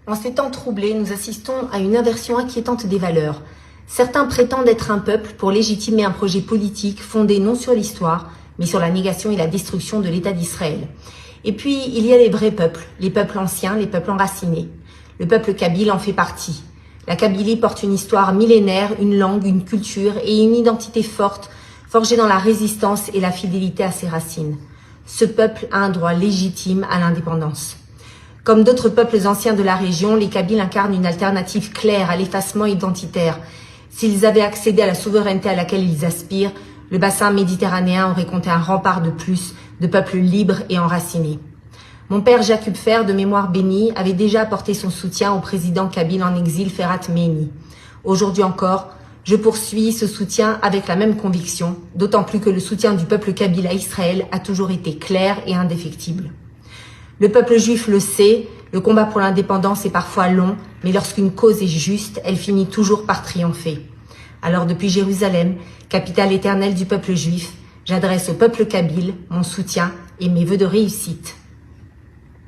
En ces temps troublés, nous assistons à une inversion inquiétante des valeurs. Certains prétendent être un peuple pour légitimer un projet politique fondé non sur l'histoire, mais sur la négation et la destruction de l'État d'Israël. Et puis, il y a les vrais peuples, les peuples anciens, les peuples enracinés. Le peuple kabyle en fait partie. La Kabylie porte une histoire millénaire, une langue, une culture et une identité forte, forgée dans la résistance et la fidélité à ses racines. Ce peuple a un droit légitime à l'indépendance. Comme d'autres peuples anciens de la région, les Kabyles incarnent une alternative claire à l'effacement identitaire. S'ils avaient accédé à la souveraineté à laquelle ils aspirent, le bassin méditerranéen aurait compté un rempart de plus de peuples libres et enracinés. Mon père Jacques Hupfer, de mémoire bénie, avait déjà apporté son soutien au président kabyle en exil Ferhat Mehni. Aujourd'hui encore, je poursuis ce soutien avec la même conviction, d'autant plus que le soutien du peuple kabyle à Israël a toujours été clair et indéfectible. Le peuple juif le sait, le combat pour l'indépendance est parfois long, mais lorsqu'une cause est juste, elle finit toujours par triompher. Alors depuis Jérusalem, capitale éternelle du peuple juif, j'adresse au peuple kabyle mon soutien et mes vœux de réussite.